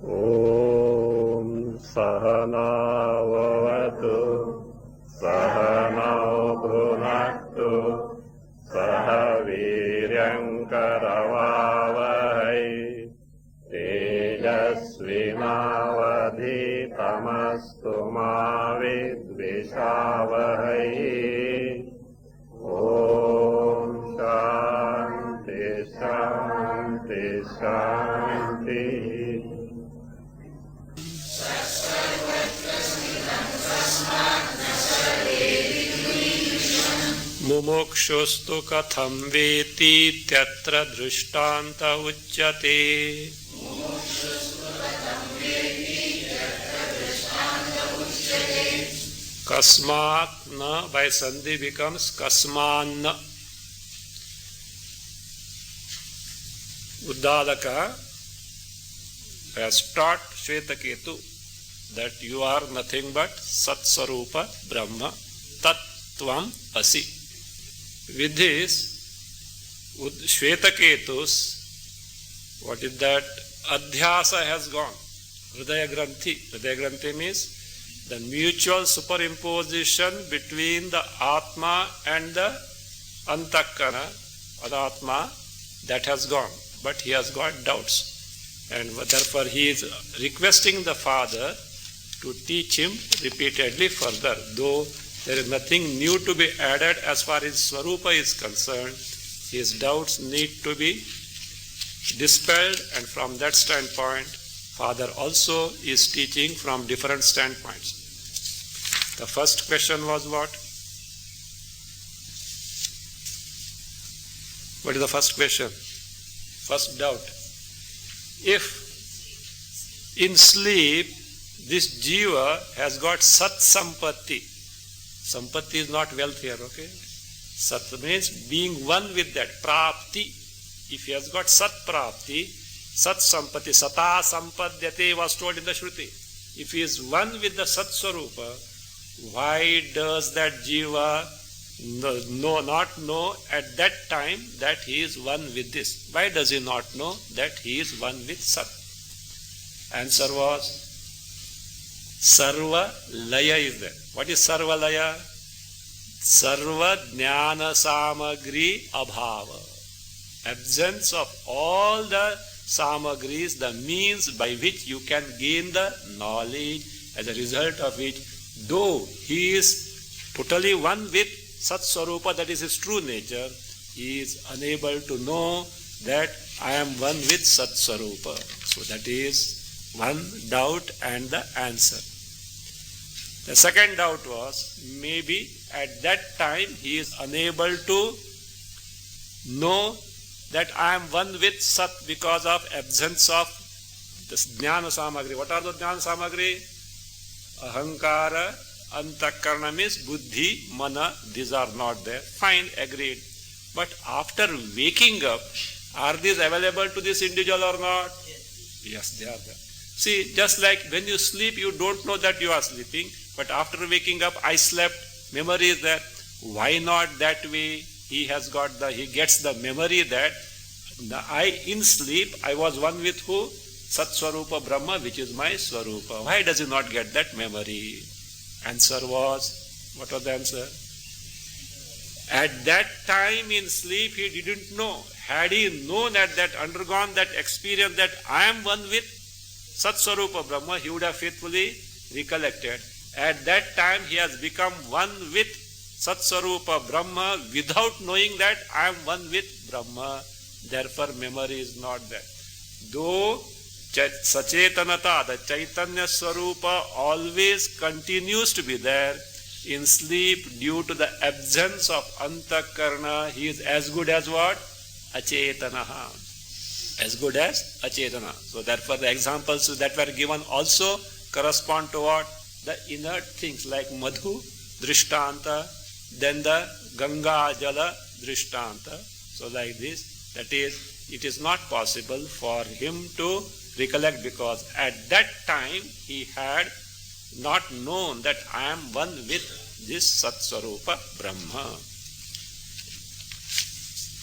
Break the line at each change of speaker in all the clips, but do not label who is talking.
ॐ सहनाववतु सहनौ भुनक्तु सह वीर्यङ्करवावहै तेजस्विनावधीतमस्तु मा विद्विषावहै। ॐ शान्ति शान्ति शान्तिः।
मुमुक्षुस्तु कथं वेति त्यत्र दृष्टान्त उच्यते। Kasmat na by sandhi becomes kasmanna. Uddalaka has taught Shvetaketu that you are nothing but Sat-Sarupa Brahma Tattvam Asi. With this, Shvetaketu's, what is that? Adhyasa has gone. Hridaya Granthi. Hridaya Granthi means the mutual superimposition between the Atma and the Antakkara, or the Atma, that has gone. But he has got doubts. And therefore he is requesting the father to teach him repeatedly further. Though there is nothing new to be added as far as Swarupa is concerned, his doubts need to be dispelled, and from that standpoint, Father also is teaching from different standpoints. The first question was what? What is the first question? First doubt. If in sleep this jiva has got sat sampatti, sampatti is not wealth here, okay? Sat means being one with that, prapti. If he has got sat prapti, sat sampatti, sata sampadyate was told in the Shruti. If he is one with the sat swarupa, why does that jiva not know at that time that he is one with this? Why does he not know that he is one with Sat? Answer was, Sarva Laya is there. What is Sarva Laya? Sarva Jnana Samagri Abhava. Absence of all the samagris, the means by which you can gain the knowledge, as a result of which, though he is totally one with Sat Swarupa, that is his true nature, he is unable to know that I am one with Sat Swarupa. So that is one doubt and the answer. The second doubt was, maybe at that time he is unable to know that I am one with Sat because of absence of the Jnana Samagri. What are the Jnana Samagri? Ahankara, Antakarna means Buddhi, Mana, these are not there. Fine, agreed. But after waking up, are these available to this individual or not? Yes, they are there. See, just like when you sleep, you don't know that you are sleeping, but after waking up, I slept, memory is there. Why not that way? He gets the memory that in sleep, I was one with who? Sat Swarupa Brahma, which is my Swarupa. Why does he not get that memory? Answer was, what was the answer? At that time in sleep, he didn't know. Had he known undergone that experience that I am one with Sat Swarupa Brahma, he would have faithfully recollected. At that time, he has become one with Sat Swarupa Brahma without knowing that I am one with Brahma. Therefore, memory is not there. Though Sachetanata, the Chaitanya Swarupa, always continues to be there, in sleep, due to the absence of Antakarna, he is as good as what? Achetanaha. As good as Achetana. So therefore the examples that were given also correspond to what? The inert things like Madhu, Drishtanta, then the Ganga Jala Drishtanta. So like this, that is, it is not possible for him to recollect because at that time he had not known that I am one with this Sat Swarupa Brahma.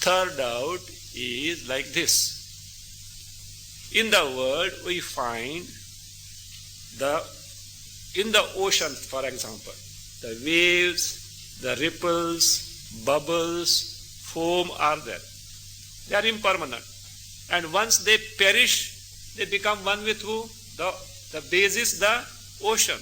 Third doubt is like this. In the world, we find in the ocean, for example, the waves, the ripples, bubbles, foam are there. They are impermanent. And once they perish, they become one with who? The base is the ocean.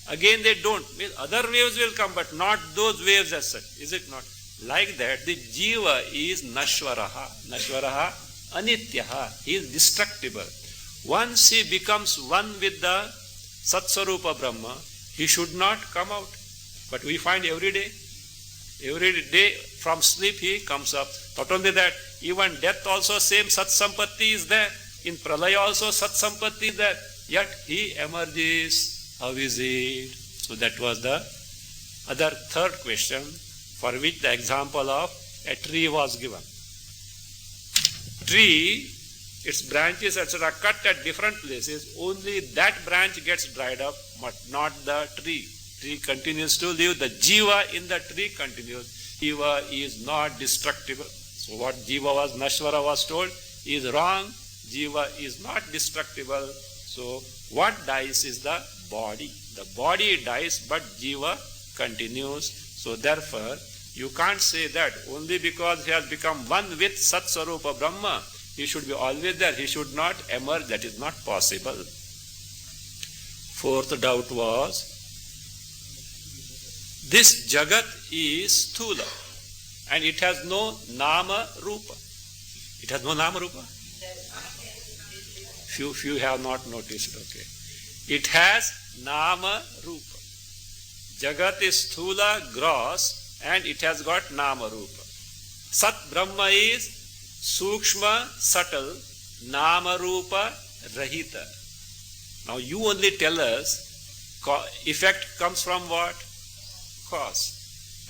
Again they don't. Other waves will come, but not those waves as such. Is it not? Like that, the jiva is nashvaraha. Nashvaraha, anityaha. He is destructible. Once he becomes one with the Satsvarupa Brahma, he should not come out. But we find every day from sleep he comes up. Not only that, even death also same Sat Sampatti is there. In Pralaya also Sat Sampatti is there. Yet he emerges. How is it? So that was the other third question, for which the example of a tree was given. Tree, its branches etc. cut at different places, only that branch gets dried up, but not the tree. Tree continues to live, the jiva in the tree continues. Jiva is not destructible. So what jiva was, Nashvara was told, is wrong. Jiva is not destructible. So what dies is the body. The body dies, but jiva continues. So therefore, you can't say that only because he has become one with Sat Swarupa Brahma, he should be always there. He should not emerge. That is not possible. Fourth doubt was, this Jagat is Sthula and it has no Nama Rupa. It has no Nama Rupa? Few have not noticed. Okay. It has Nama Rupa. Jagat is Sthula, gross, and it has got Nama Rupa. Sat Brahma is Sukshma, subtle, Nama Rupa, Rahita. Now you only tell us effect comes from what? Cause.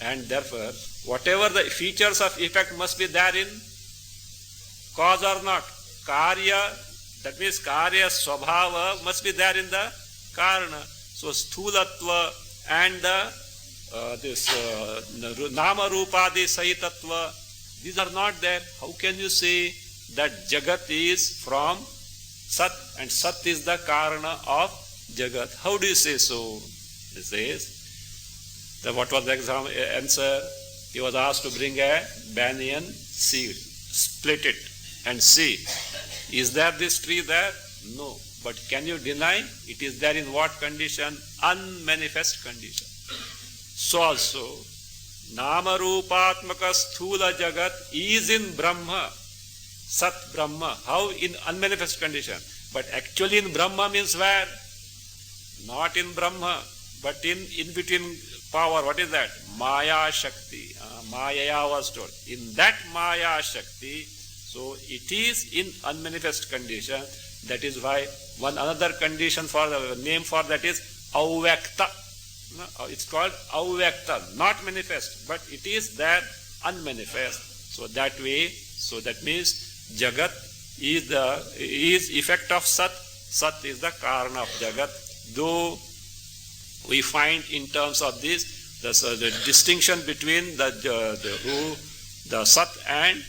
And therefore, whatever the features of effect must be there in cause or not. Karya, that means Karya Swabhava must be there in the Karana. So Sthulatva and Nama Rupadi Sahitatva, these are not there. How can you say that Jagat is from Sat and Sat is the Karana of Jagat? How do you say so? He says, what was the answer? He was asked to bring a banyan seed, split it and see, is there this tree there? No. But can you deny? It is there in what condition? Unmanifest condition. So also, Nama Rupatmaka Sthula Jagat is in Brahma, Sat Brahma. How? In unmanifest condition. But actually in Brahma means where? Not in Brahma, but in between power. What is that? Maya Shakti. Maya was told. In that Maya Shakti, so it is in unmanifest condition. That is why one another condition for the name for that is Avyakta. It's called Avyakta, not manifest, but it is there unmanifest. So that way, so that means Jagat is effect of Sat. Sat is the Karana of Jagat. Though we find in terms of this, the distinction between the Sat and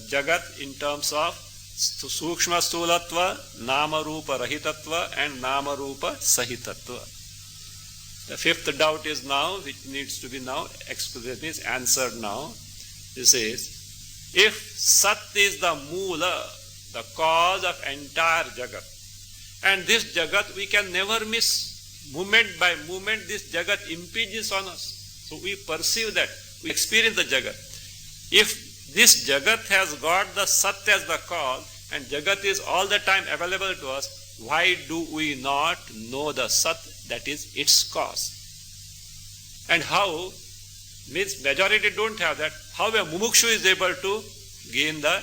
Jagat in terms of Sukshma Sthulatva, Nama Rupa Rahitatva and Nama Rupa Sahitatva. The fifth doubt is now, which needs to be now means answered now. This is, if Sat is the Mula, the cause of entire Jagat, and this Jagat we can never miss, moment by moment this Jagat impinges on us. So we perceive that, we experience the Jagat. If this Jagat has got the Sat as the cause, and Jagat is all the time available to us, why do we not know the Sat, that is its cause? And how? Means majority don't have that. How a mumukshu is able to gain the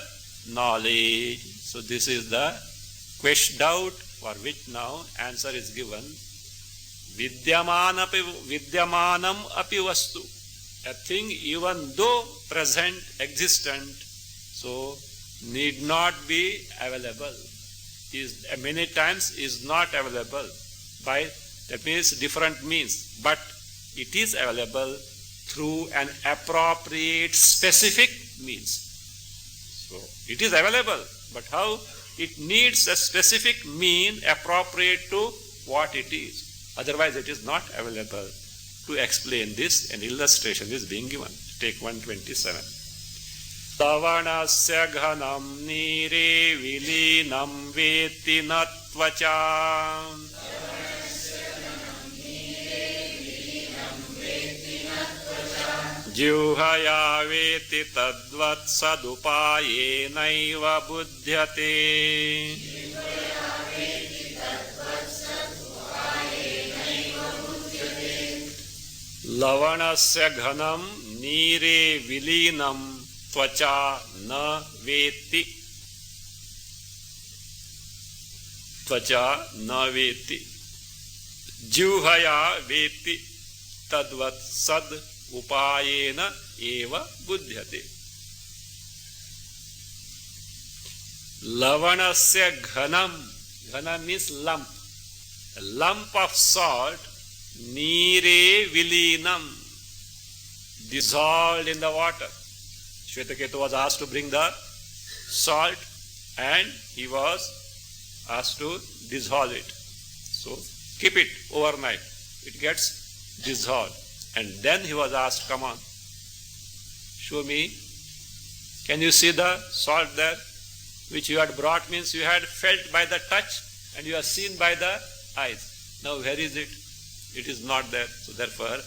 knowledge? So this is the doubt for which now answer is given. Vidyamanam api vastu. A thing even though present, existent, so need not be available. Is many times is not available by, that means different means, but it is available through an appropriate specific means. So it is available, but how? it needs a specific mean appropriate to what it is. Otherwise, it is not available. To explain this, an illustration is being given. Take 127. Tavanasya ghanam nire vilinam veti natvacham Juhaya veti tadvat sadupaye naiva buddhyate. Lavanasya ghanam nire vilinam tvacha na veti. Tvacha na veti. Juhaya veti tadvat sad upayena eva buddhyate. Lavanasya ghanam. Ghanam means lump. A lump of salt. Nire vilinam. Dissolved in the water. Shvetaketu was asked to bring the salt and he was asked to dissolve it. So keep it overnight. It gets dissolved. And then he was asked, come on, show me. Can you see the salt there? Which you had brought means you had felt by the touch and you have seen by the eyes. Now where is it? It is not there. So therefore,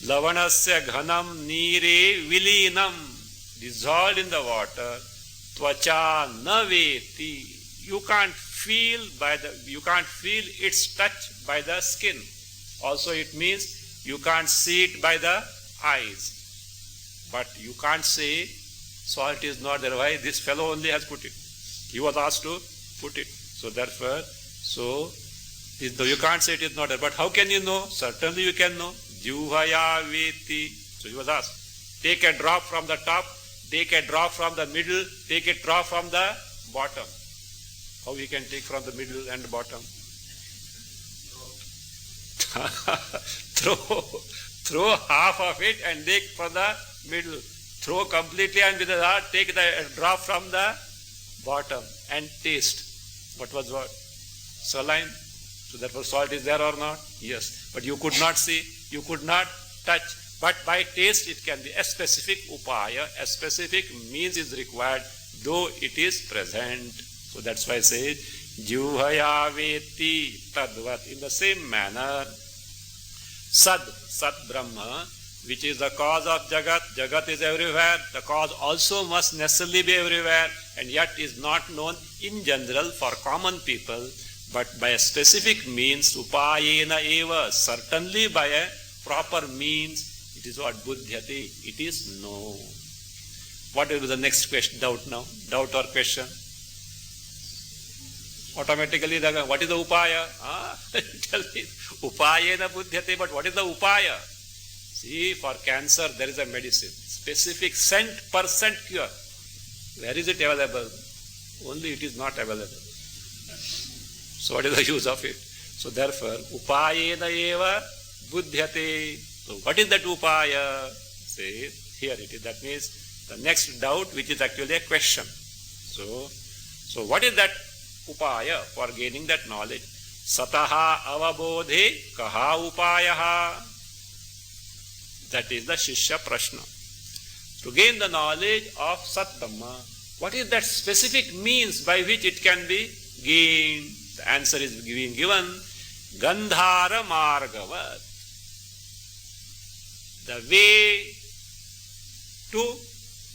Lavanasya ghanam nire vilinam. Dissolved in the water. Tvacha na veti. You can't feel its touch by the skin. Also it means you can't see it by the eyes. But you can't say salt is not there. Why? This fellow only has put it. He was asked to put it. So therefore, you can't say it is not there. But how can you know? Certainly you can know. Juhaya veti. So he was asked. Take a drop from the top. Take a drop from the middle. Take a drop from the bottom. How he can take from the middle and the bottom? Throw half of it and take from the middle. Throw completely and with the heart take the drop from the bottom and taste. What was what? Saline. So therefore salt is there or not? Yes. But you could not see, you could not touch. But by taste it can be a specific upaya, a specific means is required, though it is present. So that's why I say, Juhaya veti tadvat. In the same manner, Sat Brahma, which is the cause of Jagat. Jagat is everywhere. The cause also must necessarily be everywhere and yet is not known in general for common people, but by a specific means, upayena eva, certainly by a proper means, it is what buddhyate, it is known. What will be the next question? Doubt now? Doubt or question? Automatically, what is the upaya? Tell me, upayena buddhyate, but what is the upaya? See, for cancer there is a medicine, specific cent% cure. Where is it available? Only it is not available. So what is the use of it? So therefore, upayena eva buddhyate. So what is that upaya? Say, here it is. That means the next doubt, which is actually a question. So what is that upaya for gaining that knowledge? Sataha avabodhe kaha upayaha. That is the Shishya Prashna. To gain the knowledge of Sat Dhamma, what is that specific means by which it can be gained? The answer is being given, Gandhara Margavat. The way to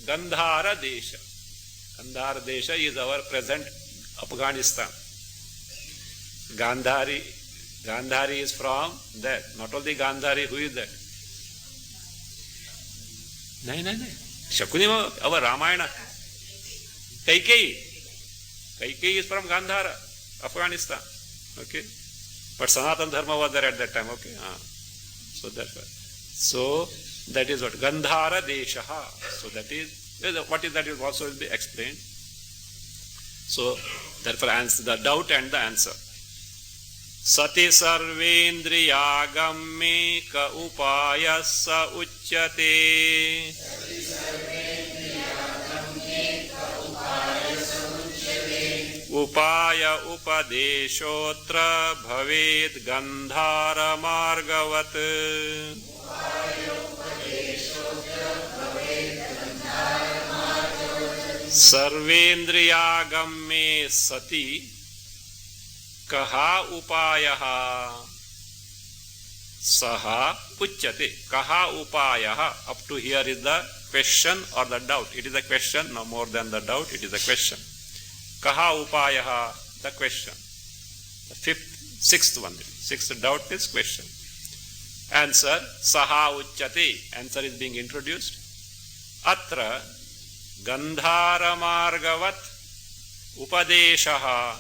Gandhara Desha. Gandhara Desha is our present Afghanistan. Gandhari is from there. Not only Gandhari, who is that? No. Shakuni, our Ramayana. Kaikeyi is from Gandhara, Afghanistan. Okay. But Sanatana Dharma was there at that time. Okay. So therefore. So that is what Gandhara Deshaha. So that is what is that is also will be explained. So therefore answer the doubt and the answer. Sati sarvendriya gamme ka upayasa uchyate. उपाय उपदेशोत्र भवेद गंधार मार्गवत। सर्वेन्द्रियागम्ये सति कहा उपायः सह उच्यते। कहा उपायः? Up to here is the question or the doubt. It is a question, no more than the doubt, it is a question. Kaha upayaha? The question. The sixth one. Sixth doubt is question. Answer, saha uchyate. Answer is being introduced. Atra gandhara margavat upadeshaha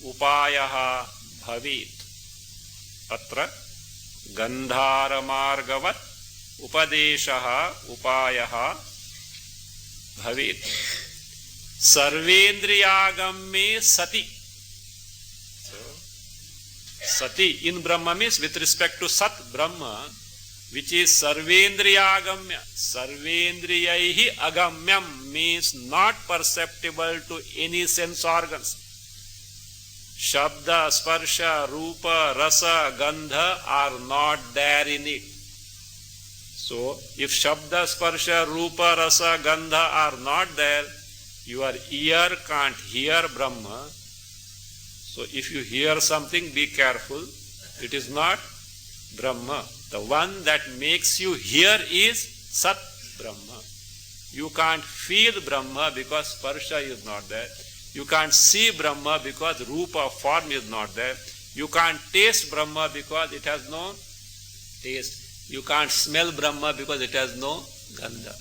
upayaha bhavit. Atra gandhara margavat upadeshaha upayaha bhavit. Sarvendriyagame sati. So, sati in Brahma means with respect to Sat Brahma, which is Sarvendriyagamya. Sarvendriyaihi agamyam means not perceptible to any sense organs. Shabda, Sparsha, Rupa, Rasa, Gandha are not there in it. So, if Shabda, Sparsha, Rupa, Rasa, Gandha are not there, your ear can't hear Brahma. So, if you hear something, be careful. It is not Brahma. The one that makes you hear is Sat Brahma. You can't feel Brahma because Sparsha is not there. You can't see Brahma because Rupa form is not there. You can't taste Brahma because it has no taste. You can't smell Brahma because it has no Gandha.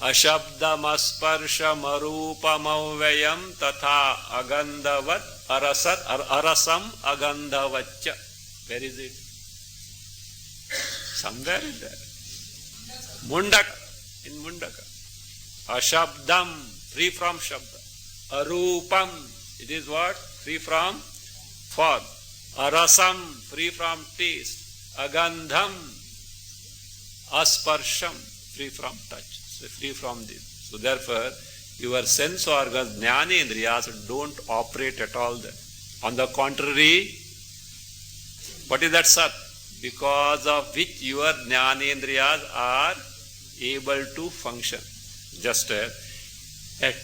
Ashabdam asparsham arupam avyayam tatha agandavat arasam agandavaccha. Where is it? Somewhere is there. Mundaka. In Mundaka. Ashabdam, free from Shabda. Arupam, it is what? Free from form. Arasam, free from taste. Agandham, asparsham, free from touch. So free from this. So therefore, your sense organs, jnanendriyas, don't operate at all there. On the contrary, what is that Sat? Because of which your jnanendriyas are able to function. Just a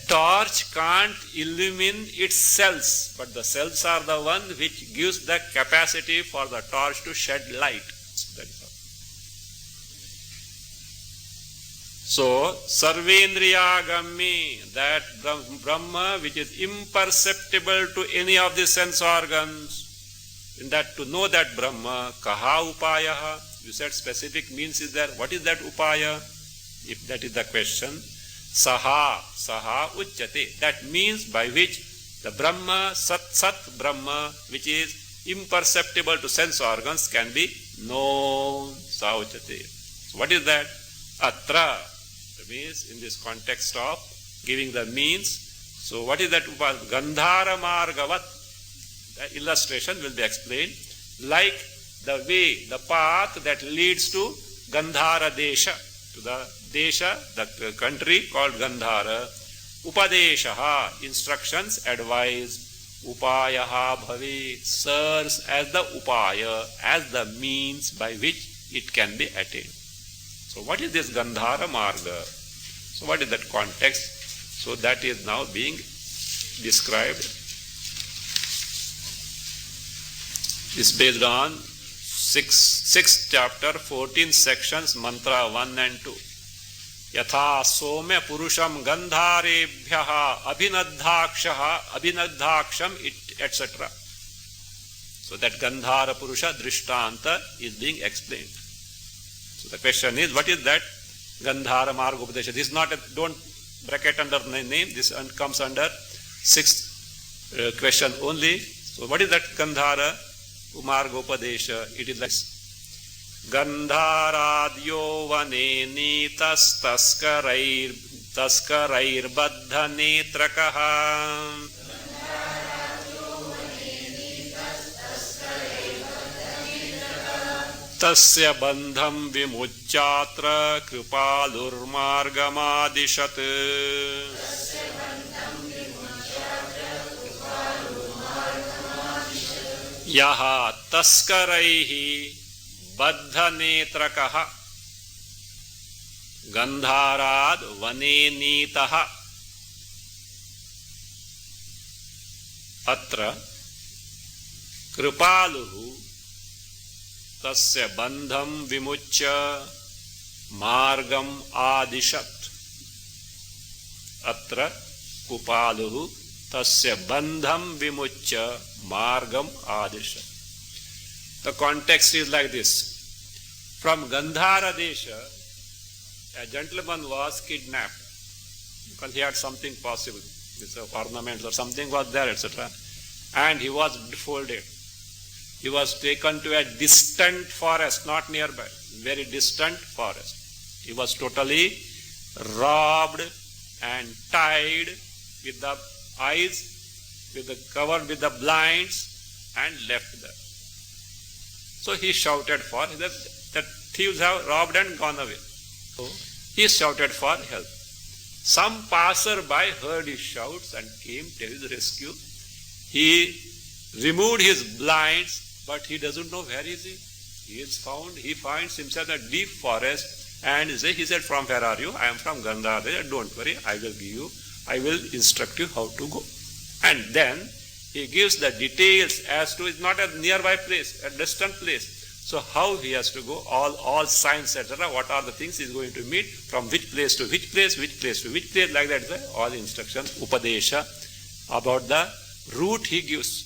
torch can't illumine its cells, but the cells are the one which gives the capacity for the torch to shed light. That is all. So, Sarvendriyagami, that Brahma which is imperceptible to any of the sense organs, in that to know that Brahma, kaha upayaha? You said specific means is there. What is that upaya? If that is the question, saha uchyate. That means by which the Brahma, Sat Brahma, which is imperceptible to sense organs, can be known. Saha uchyate. So what is that? Atra means in this context of giving the means. So what is that upaya? Gandhara margavat. The illustration will be explained like the way, the path that leads to Gandhara Desha, to the Desha, the country called Gandhara. Upadeshaha, instructions, advice. Upayaha bhavi, serves as the upaya, as the means by which it can be attained. So what is this Gandhara Marga? So what is that context? So that is now being described. Is based on 6th chapter, 14 sections, mantra 1 and 2. Yatha somya purusham gandharebhyaha abhinadhaksham, etc. So that Gandhara Purusha Drishtanta is being explained. So the question is, what is that Gandhara Marga Upadesha? This is not don't bracket under name, this comes under 6th question only. So what is that Gandhara Marga Upadesha? It is like Gandharadyo vane nitas taskarair baddha netrakaha tasya bandham vimuchyatra kripalurmargamadishat. yaha taskaraihi baddhanetrakaha gandharad vane nitaha atra kripaluhu tasya bandham vimucya margam adishat. Atra kripaluhu tasya bandham vimucya margam adishat. The context is like this. From Gandhara Desha, a gentleman was kidnapped because he had something possible, ornaments or something was there, etc. And he was folded. He was taken to a distant forest, not nearby, very distant forest. He was totally robbed and tied with the eyes, covered with the blinds, and left there. So he shouted for that thieves have robbed and gone away. So he shouted for help. Some passer-by heard his shouts and came to his rescue. He removed his blinds, but he doesn't know where is he. He finds himself in a deep forest, and he said, from where are you? I am from Gandhara. Don't worry, I will instruct you how to go. And then he gives the details as to, it's not a nearby place, a distant place. So how he has to go, all signs, etc. What are the things he is going to meet, from which place to which place, which place to which place, like that, all instructions, upadesha, about the route he gives.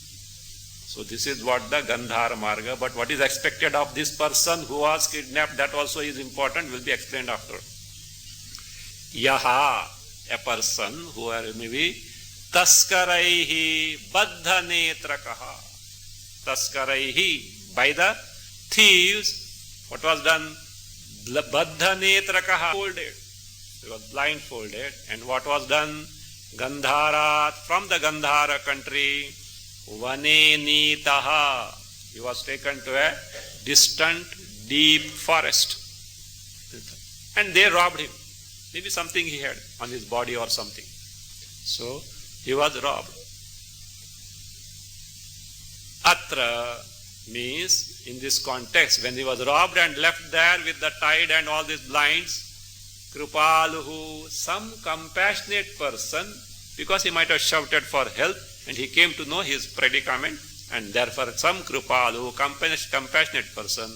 So this is what the Gandhara Marga, but what is expected of this person who was kidnapped, that also is important, will be explained after. Yaha, a person who are maybe taskaraihi baddhanetrakaha. Taskaraihi, by the thieves, what was done? Baddhanetrakaha, folded. He was blindfolded. And what was done? Gandhara, from the Gandhara country, vane nitaha. He was taken to a distant, deep forest. And they robbed him. Maybe something he had on his body or something. So he was robbed. Atra means, in this context, when he was robbed and left there with the tide and all these blinds, kripaluhu, some compassionate person, because he might have shouted for help and he came to know his predicament, and therefore some kripaluhu, compassionate person,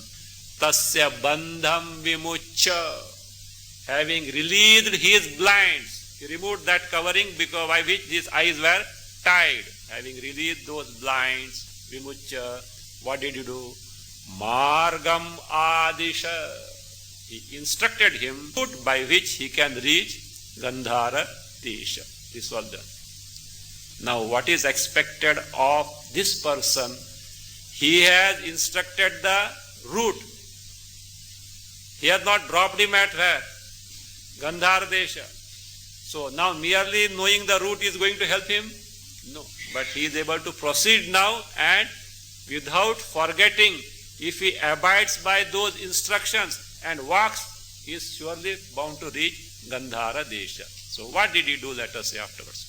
tasya bandham vimucya, having released his blinds, he removed that covering because by which his eyes were tied. Having released those blinds, vimucya, what did he do? Margam adisha. He instructed him by which he can reach Gandhara Desha. This was done. Now what is expected of this person? He has instructed the route. He has not dropped him at where? Gandhara Desha. So now merely knowing the route is going to help him? No. But he is able to proceed now, and without forgetting, if he abides by those instructions and walks, he is surely bound to reach Gandhara Desha. So what did he do? Let us say afterwards.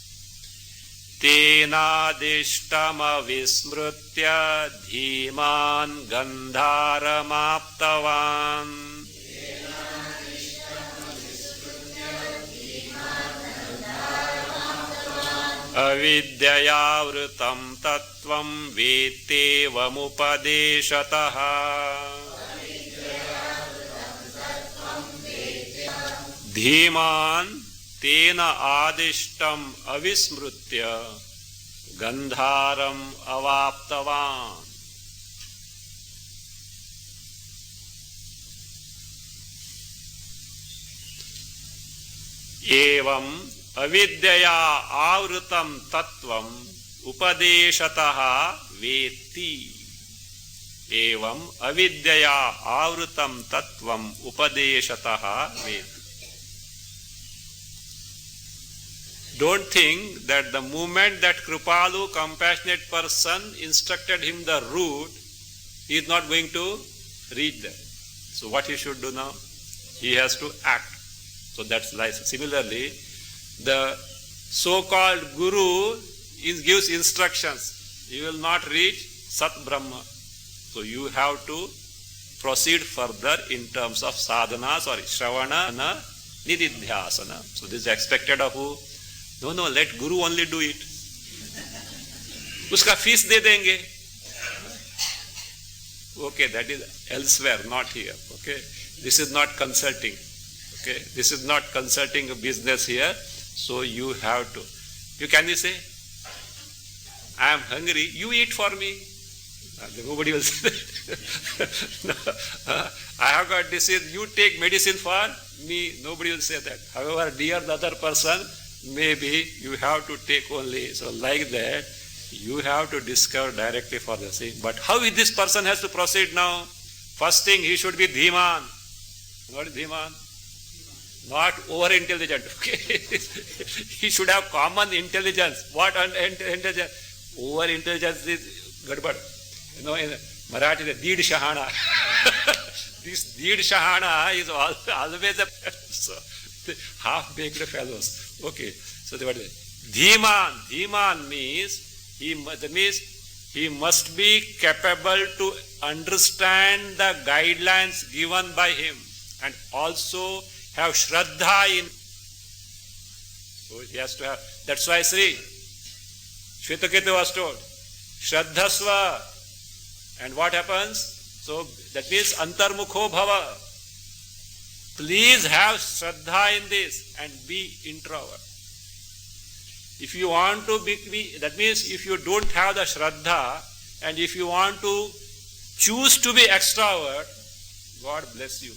Tenadishtam vismrutya dhiman gandharamaptavan. Avidyayavrutam tattvam vetevamupdeshataha. Dhiman tena adishtam avismrutya gandharam avaptavan. Evam avidyaya avrutam tattvam upadeshataha veti. Evam avidyaya avrutam tattvam upadeshataha veti. Don't think that the moment that Kripalu, compassionate person, instructed him the route, he is not going to reach there. So what he should do now? He has to act. So that's like similarly, the so-called guru gives instructions. You will not reach Sat Brahma. So you have to proceed further in terms of sadhana, Shravana, Nididhyasana. So this is expected of who? No, let Guru only do it. Uska fees de denge. Okay, that is elsewhere, not here. Okay, this is not consulting. Okay, this is not consulting business here. So you have to. You can say, I am hungry, you eat for me. Nobody will say that. No. I have got disease, you take medicine for me. Nobody will say that. However, dear the other person, maybe you have to take only. So like that, you have to discover directly for the same. But how this person has to proceed now? First thing, he should be Dhiman. What is Dhiman? Not over-intelligent. Okay? He should have common intelligence. What intelligence? Over-intelligence is gadbad. You know, in Marathi, the Deed Shahana. This Deed Shahana is always a so, half-baked fellows. Okay. So what is it? Dhiman means he must be capable to understand the guidelines given by him and also have Shraddha in. So he has to have. That's why Sri Shvetaketu was told, Shraddhasva. And what happens? So that means Antarmukho Bhava. Please have Shraddha in this and be introvert. If you want to be, that means if you don't have the Shraddha and if you want to choose to be extrovert, God bless you.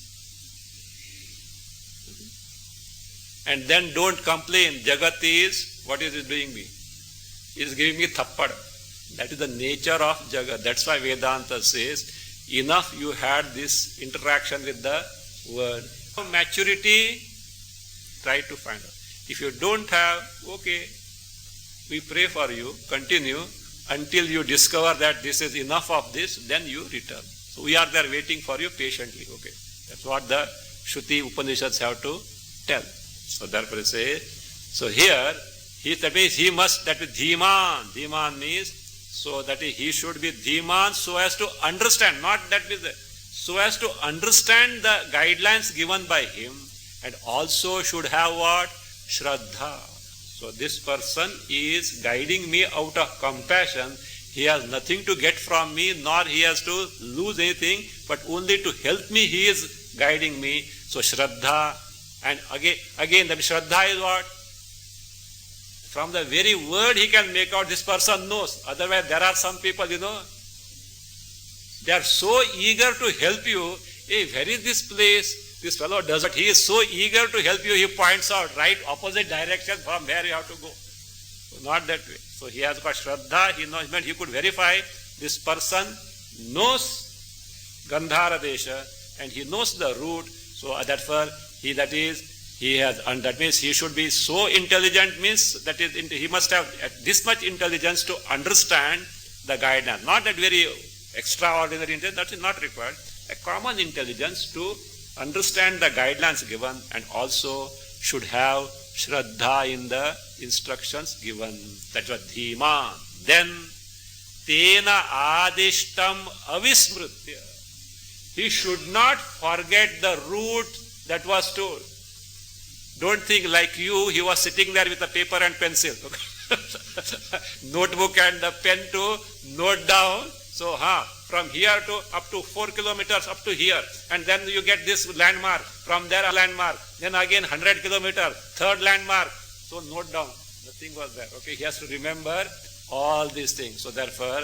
And then don't complain. Jagat is, what is it doing me? He is giving me thappad. That is the nature of Jagat. That's why Vedanta says, enough you had this interaction with the word. Maturity, try to find out. If you don't have, okay, we pray for you, continue until you discover that this is enough of this, then you return. So we are there waiting for you patiently. Okay, that's what the Shruti Upanishads have to tell. So therefore say, so here, that means he must, that is Dhiman. Dhiman means, so that he should be Dhiman so as to understand, not that means, so as to understand the guidelines given by him and also should have what? Shraddha. So this person is guiding me out of compassion. He has nothing to get from me, nor he has to lose anything, but only to help me he is guiding me. So Shraddha, and again the Shraddha is what? From the very word he can make out this person knows. Otherwise there are some people, they are so eager to help you. Hey, where is this place? This fellow does it. He is so eager to help you, he points out right opposite direction from where you have to go. So not that way. So he has got Shraddha, he knows, he could verify this person knows Gandhara Desha and he knows the route. So therefore, that means he should be so intelligent, means that is, he must have this much intelligence to understand the guidance. Not that very extraordinary intelligence, that is not required. A common intelligence to understand the guidelines given and also should have Shraddha in the instructions given. That's what Dhiman. Then, Tena Adishtam Avismritya. He should not forget the route that was told. Don't think like you, he was sitting there with a paper and pencil. Notebook and the pen to note down. So, from here to up to 4 kilometers up to here. And then you get this landmark. From there a landmark. Then again 100 kilometers. Third landmark. So note down. Nothing was there. Okay, he has to remember all these things. So therefore,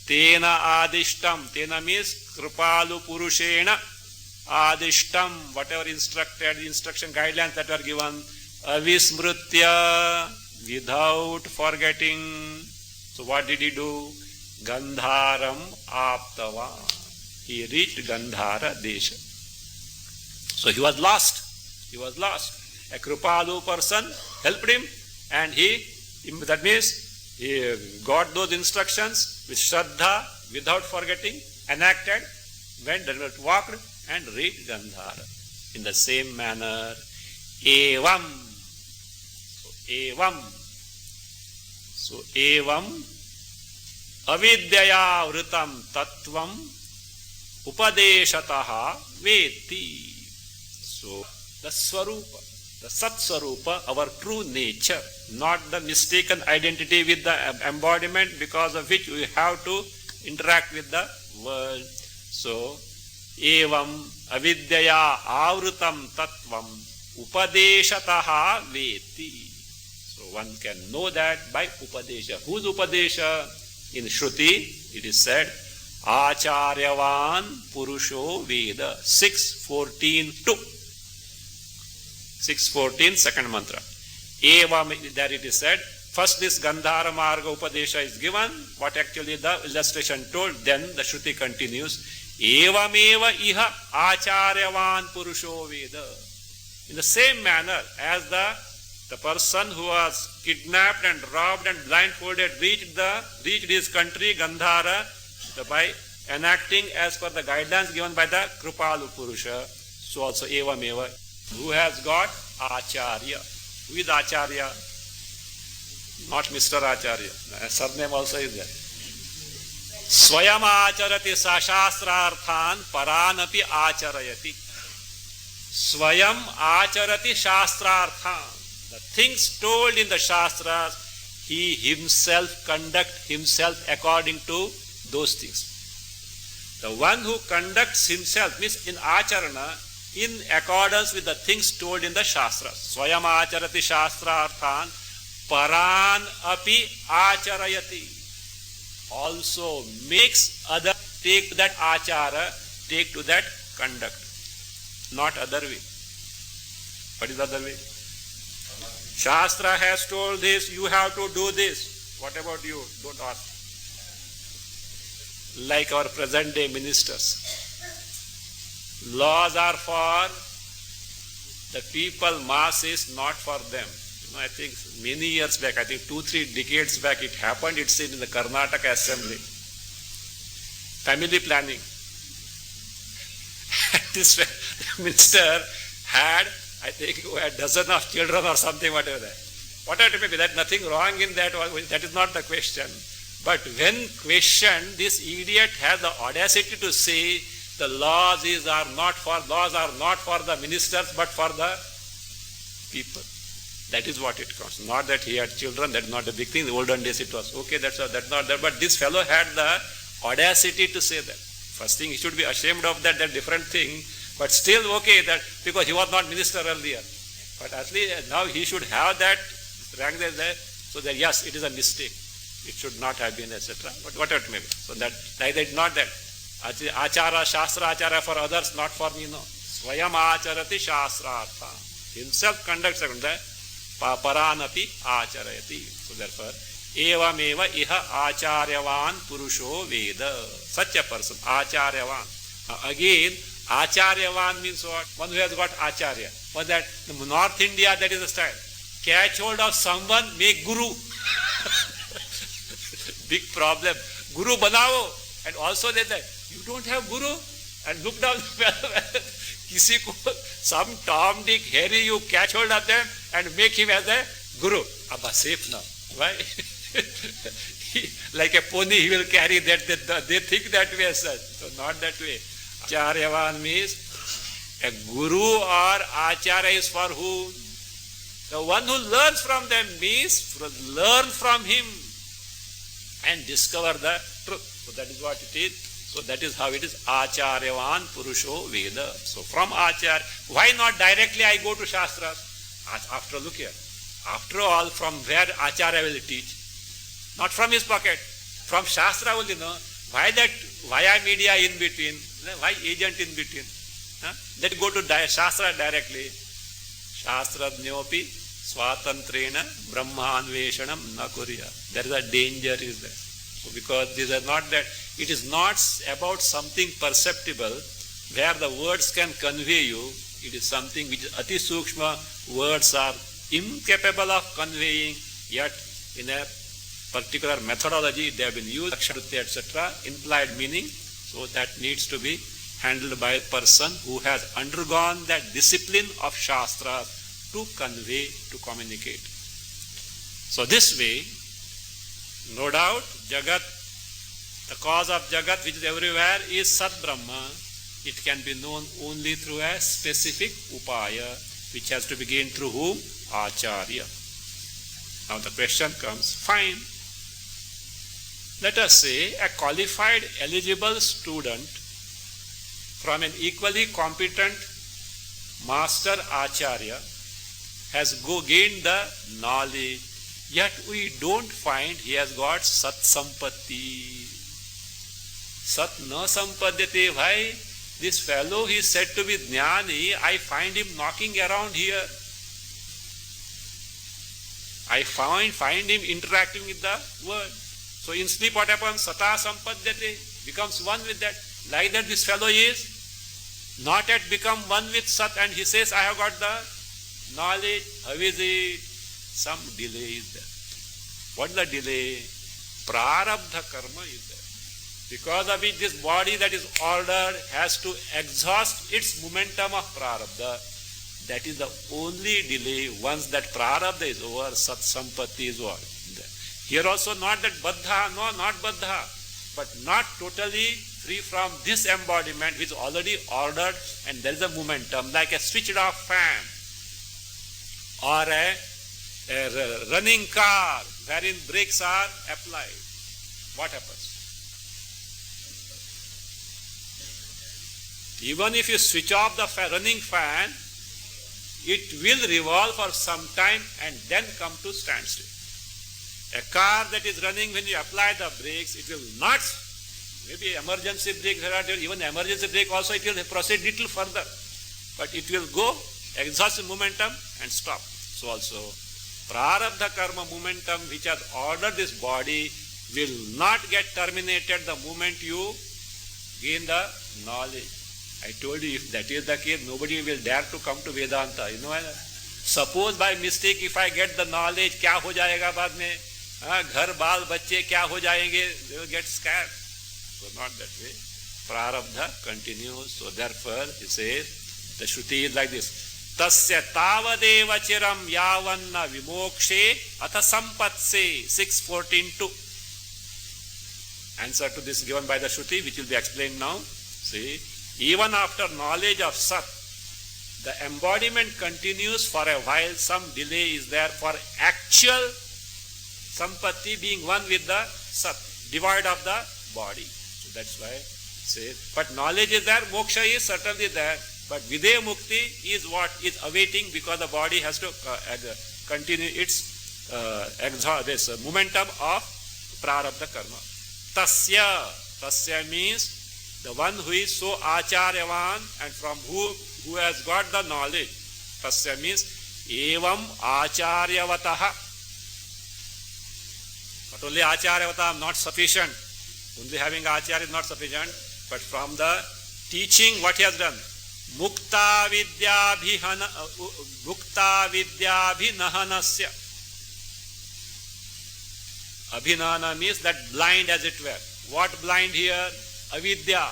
Tena Adishtam. Tena means Kripalu Purushena Adishtam. Whatever instruction guidelines that are given. Avismritya. Without forgetting. So what did he do? Gandharam Aptavan. He reached Gandhara Desha. So he was lost. A Kripalu person helped him and that means he got those instructions with Shraddha, without forgetting, enacted, went, walked and reached Gandhara. In the same manner, Evam. So Evam. avidyaya vritam tattvam upadeshataha veti. So, the Swarupa, the Sat Swarupa, our true nature, not the mistaken identity with the embodiment because of which we have to interact with the world. So, evam avidyaya avrutam tattvam upadeshataha veti. So, one can know that by upadesha. Whose upadesha? In Shruti, it is said, Acharyavan Purusho Veda 6.14.2. 6.14, second mantra. Evam, there it is said, first this Gandhara Marga Upadesha is given, what actually the illustration told, then the Shruti continues, Evam eva iha Acharyavan Purusho Veda. In the same manner as the person who was kidnapped and robbed and blindfolded reached his country, Gandhara, by enacting as per the guidelines given by the Kripalu Purusha. So also evam eva. Who has got Acharya? Who is Acharya? Not Mr. Acharya. Surname also is there. Swayam acharati sashastrarthan paranapi acharayati. Swayam acharati shastrarthan. The things told in the Shastras, he himself conduct himself according to those things. The one who conducts himself means in acharana, in accordance with the things told in the Shastras. Swayam acharati shastrarthan paran api acharayati. Also makes other take to that achara, take to that conduct. Not other way. What is the other way? Shastra has told this, you have to do this. What about you? Don't ask. Like our present day ministers. Laws are for the people, masses, not for them. You know, I think many years back, I think 2-3 decades back it happened, it's in the Karnataka Assembly. Family planning. This minister had, I think, a dozen of children or something, whatever that. Whatever it may be, there's nothing wrong in that, that is not the question. But when questioned, this idiot has the audacity to say, the laws are not for the ministers, but for the people. That is what it counts. Not that he had children, that's not a big thing. In the olden days it was, okay, that's not there. But this fellow had the audacity to say that. First thing, he should be ashamed of that, different thing. But still, okay, that because he was not minister earlier. But at least now he should have that rank there, so that yes, it is a mistake. It should not have been, etc. But whatever it may be. So that, neither is not that. Achara, Shastra Achara for others, not for me, no. Swayam acharati shastrartha. Himself conducts that. Paranapi acharayati. So therefore, evam eva iha acharyavan purusho veda. Such a person, acharyavan. Again, acharyavan means what? One who has got acharya. For that, in North India, that is the style. Catch hold of someone, make guru. Big problem. Guru banao. And also they say, you don't have guru? And look down, kisi ko, some Tom, Dick, Harry, you catch hold of them and make him as a guru. Abba, safe now. Why? Like a pony, he will carry that. They think that way, sir. So not that way. Acharyavan means a guru or acharya is for whom? The one who learns from them means learn from him and discover the truth. So that is what it is. So that is how it is. Acharyavan Purusho Veda. So from Acharya, why not directly I go to Shastras? After all, look here. After all, from where Acharya will teach? Not from his pocket. From Shastra only, no. Why that via media in between? Why agent in between? Let go to Shastra directly. Shastradnyopi swatantrena brahmanveshanam na kurya. There is a danger is there. So because these are not that, it is not about something perceptible where the words can convey you. It is something which is ati sukshma, words are incapable of conveying, yet in a particular methodology they have been used, etc., implied meaning. So that needs to be handled by a person who has undergone that discipline of Shastra to convey, to communicate. So this way, no doubt, Jagat The cause of Jagat, which is everywhere, is Sat Brahma. It can be known only through a specific upaya, which has to begin through whom? Acharya. Now the question comes, fine. Let us say a qualified, eligible student from an equally competent master Acharya has gained the knowledge, yet we don't find he has got Sat Sampatti. Sat na sampadyate, bhai. This fellow, he is said to be Jnani. I find him knocking around here. I find him interacting with the world. So in sleep what happens? Sata sampadyate, becomes one with that. Like that this fellow is not yet become one with Sat, and he says, I have got the knowledge. How is it? Some delay is there. What is the delay? Prarabdha karma is there. Because of which this body that is ordered has to exhaust its momentum of prarabdha. That is the only delay. Once that prarabdha is over, Sat Sampatti is over. Here also not that baddha, no, not baddha, but not totally free from this embodiment which is already ordered, and there is a momentum like a switched off fan or a running car wherein brakes are applied. What happens? Even if you switch off the running fan, it will revolve for some time and then come to standstill. A car that is running, when you apply the brakes, it will not, maybe emergency brake, even emergency brake also it will proceed little further. But it will go, exhaust the momentum and stop. So also, prarabdha karma momentum which has ordered this body will not get terminated the moment you gain the knowledge. I told you, if that is the case, nobody will dare to come to Vedanta. You know, suppose by mistake if I get the knowledge, क्या हो जाएगा बाद में? घर बाल बच्चे क्या हो जाएंगे? They will get scared. So not that way. Prarabdha continues. So therefore, he says, the Shruti is like this. Tasya tavadeva chiram yavanna vimokshe atha sampatse 6:14-2. Answer to this given by the Shruti, which will be explained now. See, even after knowledge of Sat, the embodiment continues for a while. Some delay is there for actual sampatti being one with the Sat, devoid of the body. So that's why say, but knowledge is there, moksha is certainly there, but videya mukti is what is awaiting, because the body has to continue its this momentum of prarabdha karma. Tasya means the one who is so acharyavan and from who has got the knowledge. Tasya means evam acharyavataha. Not only acharyavataha, not sufficient. Only having acharya is not sufficient, but from the teaching what he has done. Mukta vidyabhinahanasya. Abhinana means that blind, as it were. What blind here? Avidya,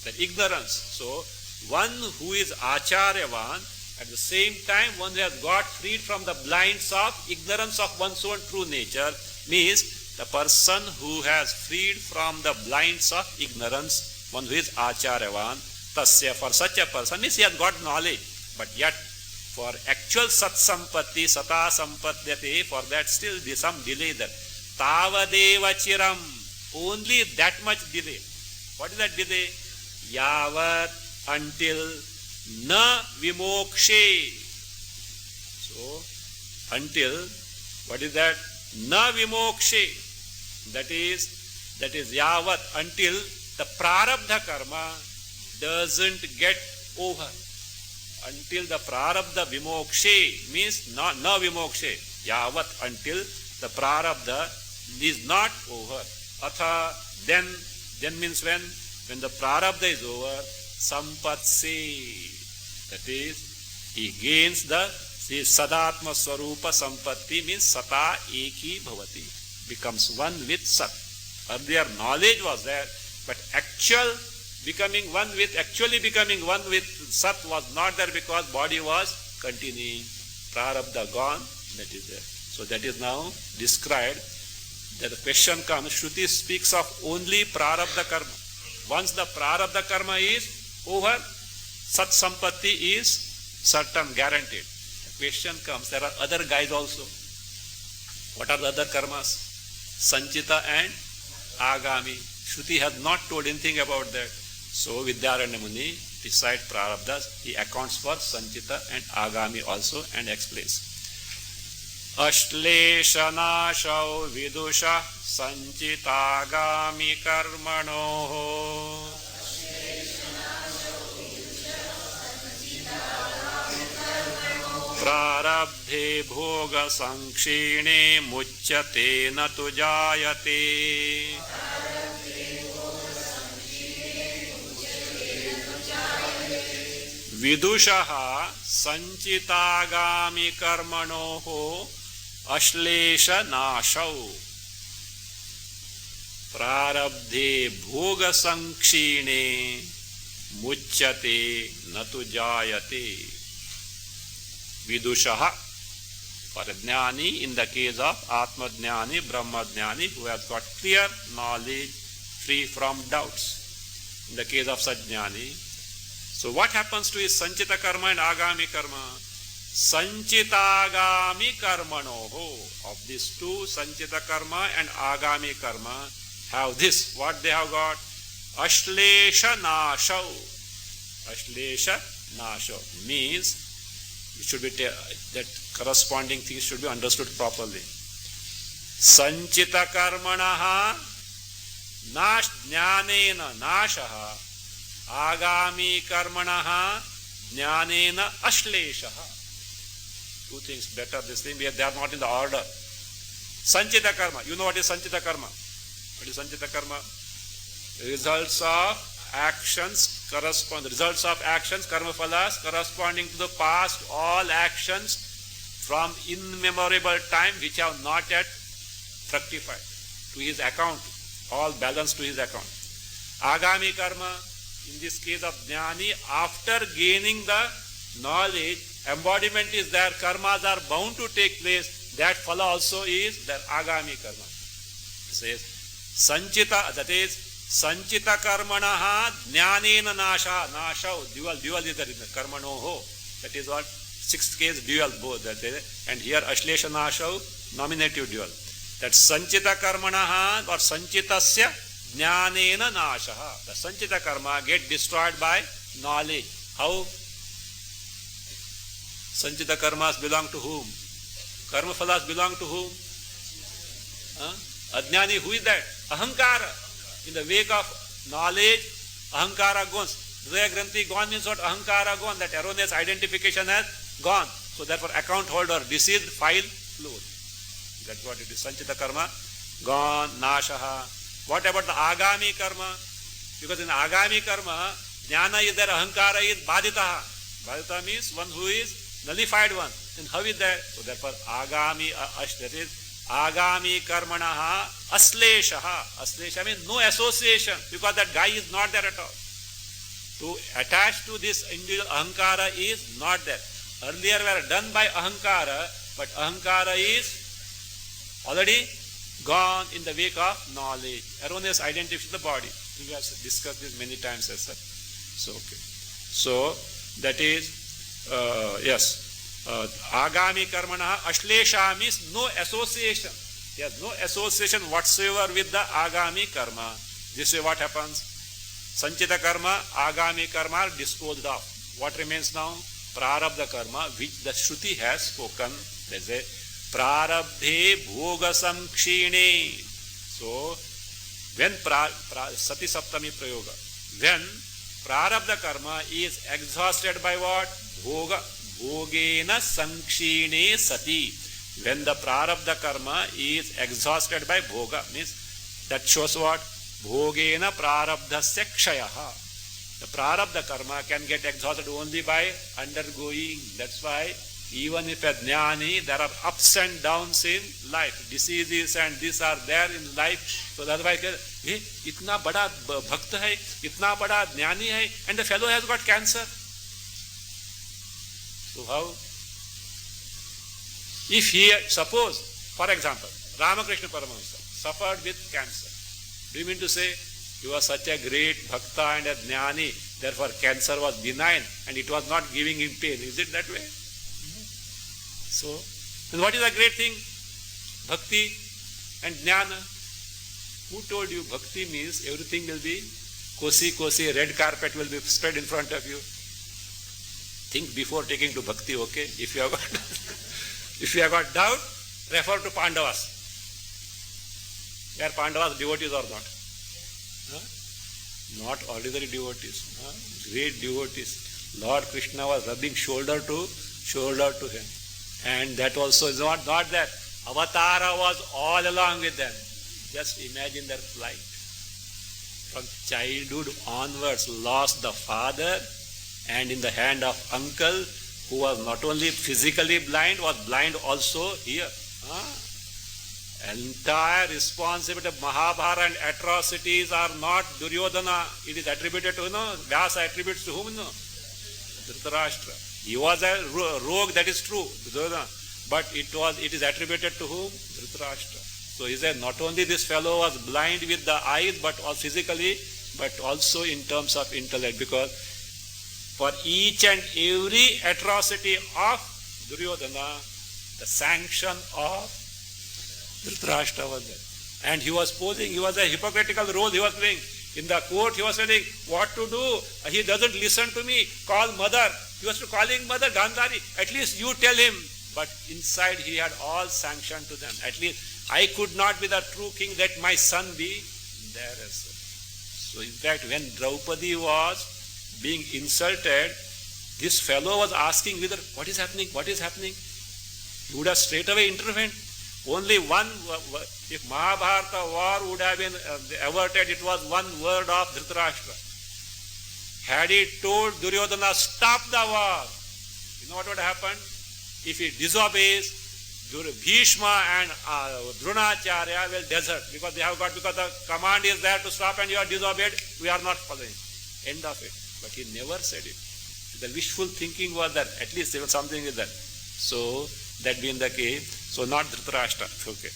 that ignorance. So, one who is acharyavan, at the same time one who has got freed from the blinds of ignorance of one's own true nature, means the person who has freed from the blinds of ignorance, one who is acharyavan. Tasya, for such a person, means he has got knowledge, but yet for actual sat sampatti, sata sampadyate, for that still there is some delay there. Tavadeva chiram, only that much delay. What is that delay? Yavat, until na vimokshe. So, until, what is that? Na vimokshe. That is yavat, until the prarabdha karma doesn't get over. Until the prarabdha vimokshe means na vimokshe. Yavat, until the prarabdha is not over. Atha, then means when the prarabdha is over, sampatse. That is, he gains the sadatma swarupa sampatti, means sata eki bhavati, becomes one with sat. Earlier knowledge was there, but actually becoming one with sat was not there, because body was continuing. Prarabdha gone, that is there. So that is now described. that the question comes, Shruti speaks of only prarabdha karma. Once the prarabdha karma is over, Sat Sampatti is certain, guaranteed. The question comes, there are other guys also. What are the other karmas? Sanchita and Agami. Shruti has not told anything about that. So Vidyaranya Muni, beside prarabdhas, he accounts for Sanchita and Agami also and explains. Ashleshanashau vidusha sanchitagami karmanoho prarabdhe bhoga sankshine muchyate na tu jayate. Vidushaha sanchitagami karmanoho Ashlesha nashau prarabdhe bhoga sankshine muchyate natu jayate. Vidushaha, for a jnani, in the case of Atma Jnani, Brahma Jnani, who has got clear knowledge free from doubts. In the case of such jnani. So what happens to his Sanchita karma and Agami karma? Sanchitagami karmanoho. Of these two, Sanchita karma and Agami karma have this. What they have got? Ashlesha nashau. Ashlesha nashau means it should be that corresponding things should be understood properly. Sanchita karmanaha nash jnanena nashaha agami karmanaha jnanena ashleshaha. Two things better, this thing, they are not in the order. Sanchita karma. You know what is Sanchita karma? What is Sanchita karma? Results of actions karma phalas corresponding to the past, all actions from immemorable time which have not yet fructified to his account, all balance to his account. Agami karma, in this case of jnani, after gaining the knowledge, embodiment is there, karmas are bound to take place, that phala also is their agami karma. It says, sanchita, that is, sanchita karmanaha jnanena nashau, dual is there in the karmanoho. That is what, sixth case, dual both. That is, and here ashlesha nashau, nominative dual. That sanchita karmanaha or sanchitasya jnanena nashaha. The sanchita karma get destroyed by knowledge. How? Sanchita karmas belong to whom? Karma phalas belong to whom? Ajnani, who is that? Ahankara. In the wake of knowledge, ahankara goes. Hridaya Granthi gone means what? Ahankara gone. That erroneous identification has gone. So therefore account holder, deceased, file closed. That's what it is. Sanchita karma gone, nashaha. What about the agami karma? Because in agami karma, jnana is there, ahankara is baditaha. Badita means one who is nullified one. Then how is that? So therefore agami, that is agami karmanaha asleshaha. Aslesha means no association, because that guy is not there at all. To attach to this individual ahankara is not there. Earlier were done by ahankara, but ahankara is already gone in the wake of knowledge. Erroneous identification of the body. We have discussed this many times as such. So, okay. So, that is, yes. Agami karmana ashlesha means no association. He has no association whatsoever with the agami karma. This way what happens? Sanchita karma, agami karma are disposed of. What remains now? Prarabdha karma, which the Shruti has spoken. There's a prarabdhe bhoga samkshine. So, when sati saptami prayoga, when prarabdha karma is exhausted by what? Bhoga. Bhogena sankshine sati. When the prarabdha karma is exhausted by bhoga, means that shows what? Bhogena prarabdhasya kshayaha. The prarabdha karma can get exhausted only by undergoing. That's why even if a jnani, there are ups and downs in life. Diseases and these are there in life. So that's why, itna bada bhakt hai, itna bada jnani hai, and the fellow has got cancer. So how? If he, suppose, for example, Ramakrishna Paramahamsa, suffered with cancer. Do you mean to say he was such a great bhakta and a jnani, therefore cancer was benign and it was not giving him pain? Is it that way? So, then what is a great thing? Bhakti and jnana. Who told you bhakti means everything will be kosi, red carpet will be spread in front of you? Think before taking to bhakti, okay? If you have got, if you have got doubt, refer to Pandavas. They are Pandavas devotees or not? Huh? Not ordinary devotees. Huh? Great devotees. Lord Krishna was rubbing shoulder to him. And that also is not that. Avatara was all along with them. Just imagine their flight. From childhood onwards, lost the father, and in the hand of uncle, who was not only physically blind, was blind also here. Entire responsibility of Mahabharata and atrocities are not Duryodhana. It is attributed to, Vyasa attributes to whom? Dhritarashtra. He was a rogue, that is true, Duryodhana. But it is attributed to whom? Dhritarashtra. So he said not only this fellow was blind with the eyes, but physically, but also in terms of intellect, because for each and every atrocity of Duryodhana, the sanction of Dhritarashtra was there. And he was posing, he was a hypocritical role he was playing. In the court he was saying, what to do? He doesn't listen to me, call mother. He was calling mother Gandhari, at least you tell him. But inside he had all sanctioned to them. At least I could not be the true king, let my son be there as well. So in fact, when Draupadi was being insulted, this fellow was asking whether, what is happening? He would have straight away intervened. Only one, if Mahabharata war would have been averted, it was one word of Dhritarashtra. Had he told Duryodhana, stop the war, you know what would happen? If he disobeys, Bhishma and Dronacharya will desert, because the command is there to stop and you are disobeyed, we are not following. End of it. But he never said it. The wishful thinking was that at least there was something with that. So that being the case, so not Dhritarashtra. Okay.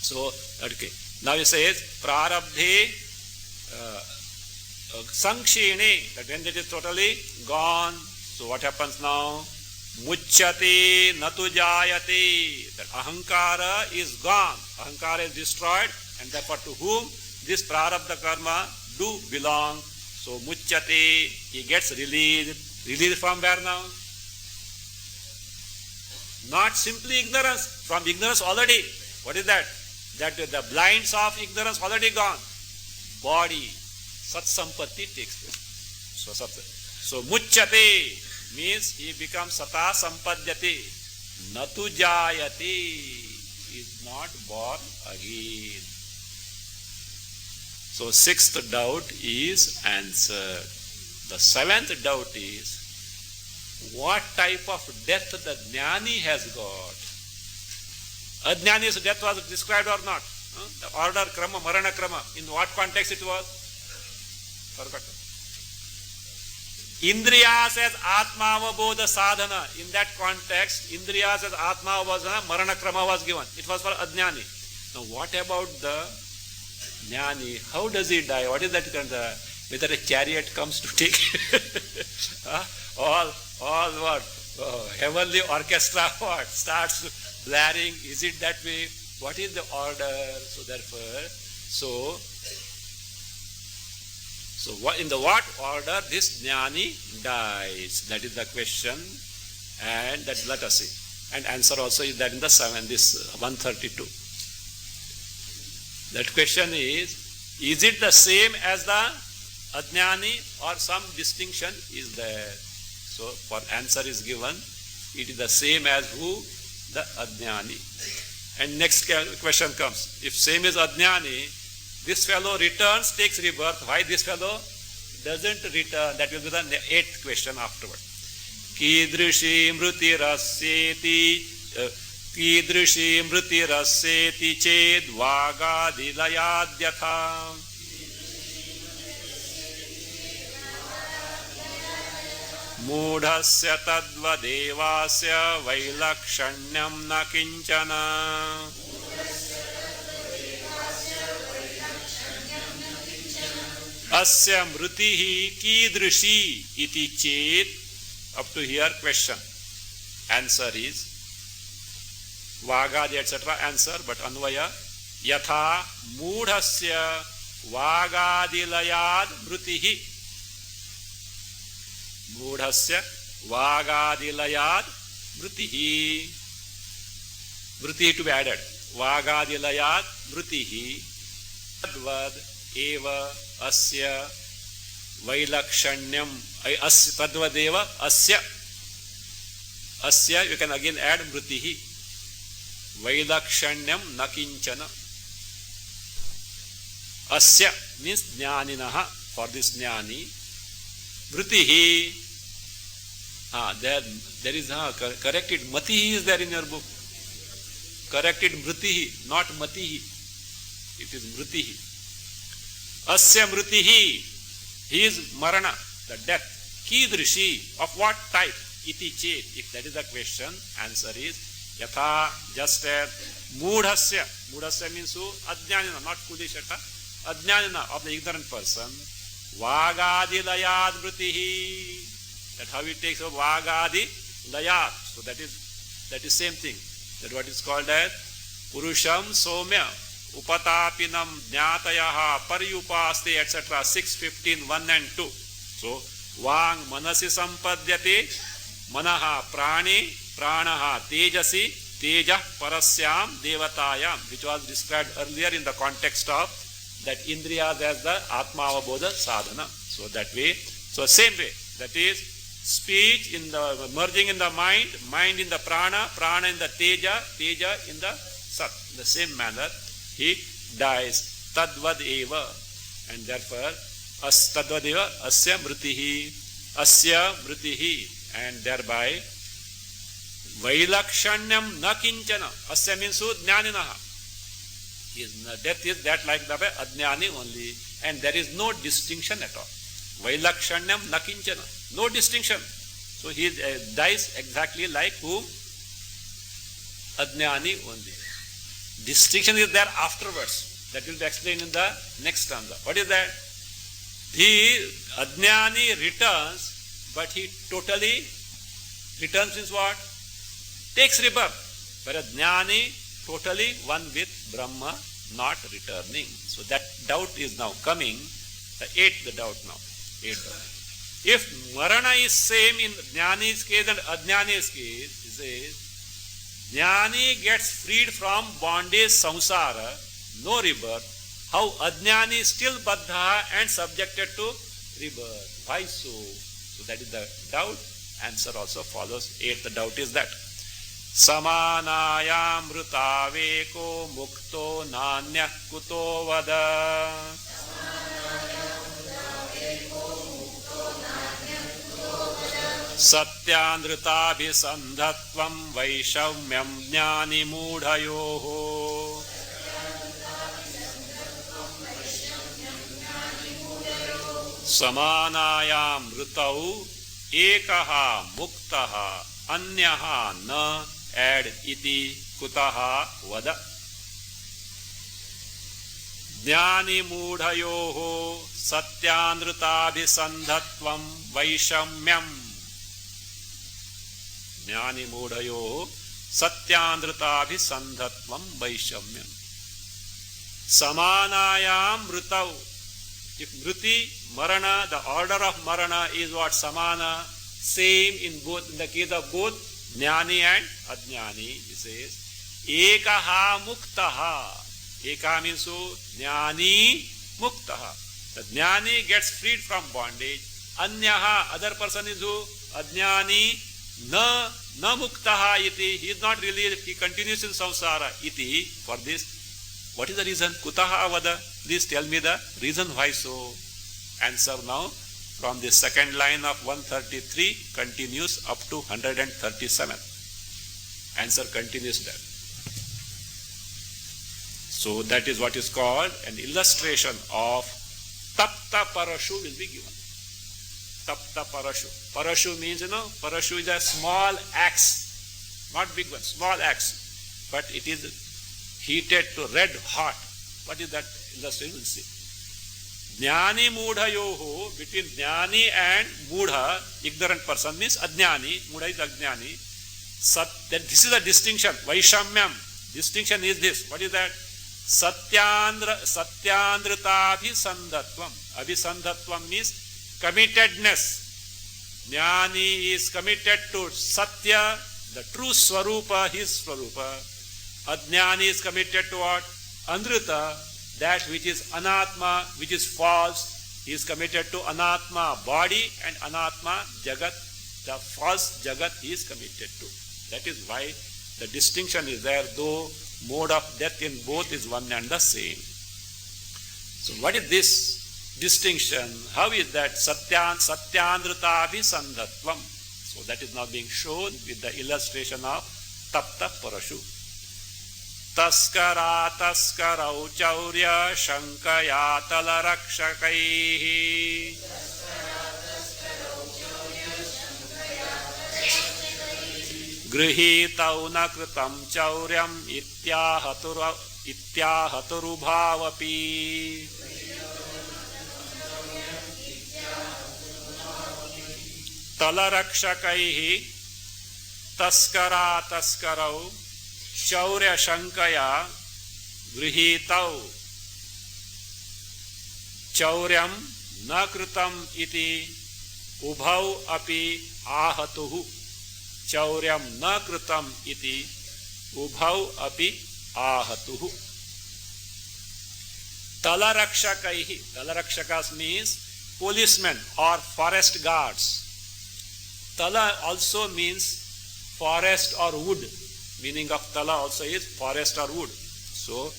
So, okay. Now he says, Prarabdhe Sankshini, that when it is totally gone, so what happens now? Muchyate natu jayate. That ahankara is gone. Ahankara is destroyed, and therefore to whom this prarabdha karma do belong. So muchyate, he gets released. Released from where now? Not simply ignorance. From ignorance already. What is that? That the blinds of ignorance already gone. Body, sat sampatti takes place. So muchyate means he becomes sata sampadyate. Natu jayate, is not born again. So sixth doubt is answered. The seventh doubt is, what type of death the jnani has got? Ajnani's death was described or not? The order krama, marana krama. In what context it was? Forgotten. Indriyas as Atma Avabodha Sadhana. In that context, Indriyas as Atma Avabodha Marana Krama was given. It was for Ajnani. Now what about the Jnani? How does he die? What is that kind of, whether a chariot comes to take all what? Heavenly orchestra what? Starts blaring. Is it that way? What is the order? So therefore, So what, in the what order this jnani dies? That is the question, and that let us see. And answer also is that in the 132. That question is it the same as the ajnani or some distinction is there? So for answer is given, it is the same as who? The ajnani. And next question comes. If same as ajnani, this fellow returns, takes rebirth. Why this fellow doesn't return? That will be the 8th question afterward. Kidrishi mruti rasyeti ched vagadilayadyatha. Mudhasya tadva devasya vailakshanyam na kinchana. Asya mrutihi kidrishi iti chet. Up to here question. Answer is Vagadi etc. Answer, but Anvaya Yatha Mudhasya Vagadilayad Mrutihi. Mudhasya Vagadilayad Mrutihi. Mrutihi to be added. Vagadilayad Mrutihi. Tadvad eva asya vailakshanyam. Tadvadeva asya. Asya, you can again add Mrutihi. Vailakshanyam nakinchana. Asya means jnaninaha, for this jnani. Mrutihi. There is corrected. Matihi is there in your book. Corrected Mrutihi, not Matihi. It is Mrutihi. Asya Mrutihi. He is Marana, the death. Kidrishi, of what type? Iti chet. If that is the question, answer is Yatha, just as Mudhasya. Mudhasya means who? Ajnanina, not Kudishata. Ajnanina, of the ignorant person. Vagadi layad Mrutihi. That's how it takes of Vagadi layad. So that is same thing. That what is called as Purusham Somya Upatapinam Jnatayaha Paryupaste etc. 6:15, 1 and 2. So Vang Manasi Sampadyate Manaha Prani Pranaha Tejasi Teja Parasyam Devatayam, which was described earlier in the context of that Indriyas as the Atma Avabodha Sadhana. So that way, so same way, that is speech in the merging in the mind, mind in the prana, prana in the teja, teja in the sat. In the same manner, he dies. Tadvad eva, and therefore tadvad eva asya mrutihi, and thereby vailakshanyam na kinchana. Asya means jnaninaha. Death is that like the ajnani only, and there is no distinction at all. Vailakshanyam na kinchana. No distinction. So he dies exactly like whom? Ajnani only. Distinction is there afterwards. That will be explained in the next stanza. What is that? The Ajnani returns, but he totally returns means what? Takes rebirth. Whereas Jnani totally one with Brahma, not returning. So that doubt is now coming. The eighth doubt now. If Marana is same in Jnani's case and Ajnani's case, he says, Jnani gets freed from bondage samsara, no rebirth. How Ajnani is still baddha and subjected to rebirth. Why so? So that is the doubt. Answer also follows. Eighth doubt is that. Samanayam mrutaveko mukto nanya kuto vada. Satyandritabhisandhatvam vaishamyam jnani mudhayoho. Samanayam mrutau ekaha muktaha anyaha na ad iti kutaha vada. Jnani mudhayoho satyandritabhisandhatvam vaishamyam. Jnani mudhayoho satyandritabhisandhatvam vaishamyam. Samanayam mrutau. If mruti, marana, the order of marana is what? Samana, same in both, in the case of both Jnani and Ajnani, he says, Ekaha muktaha. Eka means who? Jnani muktaha. The Jnani gets freed from bondage. Anyaha, other person is who? Ajnani na muktaha iti. He is not released, he continues in samsara iti. For this, what is the reason? Kutaha avada. Please tell me the reason why so. Answer now from the second line of 133 continues up to 137. Answer continues there. So that is what is called an illustration of tapta parashu will be given. Tapta parashu. Parashu means, parashu is a small axe. Not big one, small axe. But it is heated to red hot. What is that illustration? We'll see. Jnani mudhayoho, between jnani and mudha, ignorant person means ajnani, mudha is ajnani. This is a distinction, Vaishamyam. Distinction is this. What is that? Satyandrita abhisandhatvam. Abhisandhatvam means committedness. Jnani is committed to Satya, the true Swarupa, his Swarupa. Ajnani is committed to what? Andrita, that which is Anatma, which is false. He is committed to Anatma, body, and Anatma, Jagat, the false Jagat he is committed to. That is why the distinction is there, though mode of death in both is one and the same. So what is this distinction? How is that? Satyandrita abhisandhatvam. So that is now being shown with the illustration of Tapta Parashu. Taskara taskarau chaurya shankaya talarakshakaihi Grihitau na kritam chauryam ityahaturubbhavapi Talarakshakaihi taskara taskarau chaurya shankaya grihitau chauryam na kritam iti ubhau api ahatuhu Chauryam na kritam iti ubhau api ahatuhu. Talarakshakaihi. Talarakshakas means policemen or forest guards. Tala also means forest or wood. Meaning of tala also is forest or wood. So,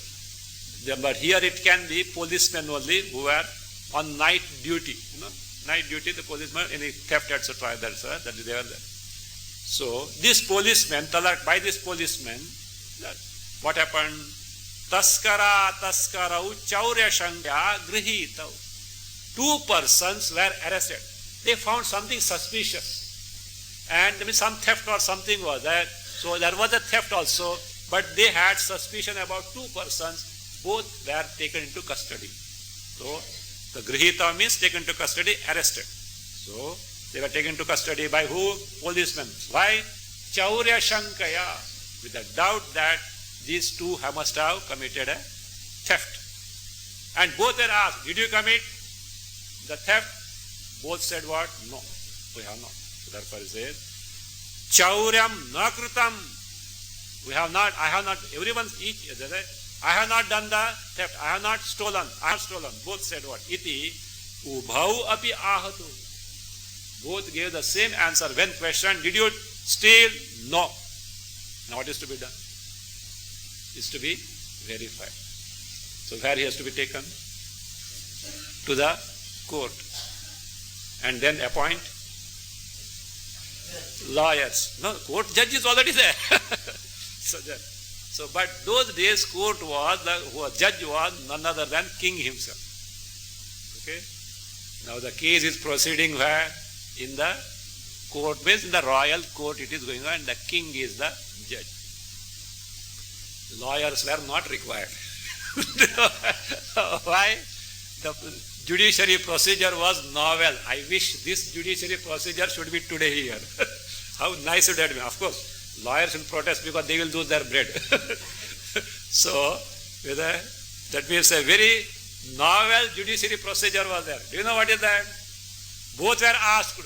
but here it can be policemen only who are on night duty. Night duty, the policemen, any theft, etc. That is they are there. So, this policeman, by this policeman, what happened? Taskara taskarau chaurya shankya grihitau. 2 persons were arrested. They found something suspicious. And some theft or something was there. So, there was a theft also, but they had suspicion about 2 persons. Both were taken into custody. So, the grihita means taken to custody, arrested. So, they were taken to custody by who? Policemen. Why? Chaurya shankaya. With the doubt that these 2 must have committed a theft. And both were asked, did you commit the theft? Both said what? No, we have not. So therefore he says, Chauryam na kritam. We have not, I have not, everyone, each, I have not done the theft, I have not stolen, I have stolen. Both said what? Iti ubhau api ahatu. Both gave the same answer. When questioned, did you steal? No. Now what is to be done? Is to be verified. So where he has to be taken? To the court. And then appoint lawyers. No, court judge is already there. So, but those days court was, the judge was none other than king himself. Okay? Now the case is proceeding where? In the court, means in the royal court it is going on, and the king is the judge. Lawyers were not required. Why? The judiciary procedure was novel. I wish this judiciary procedure should be today here. How nice would that be? Of course, lawyers will protest because they will lose their bread. So, that means a very novel judiciary procedure was there. Do you know what is that? Both were asked,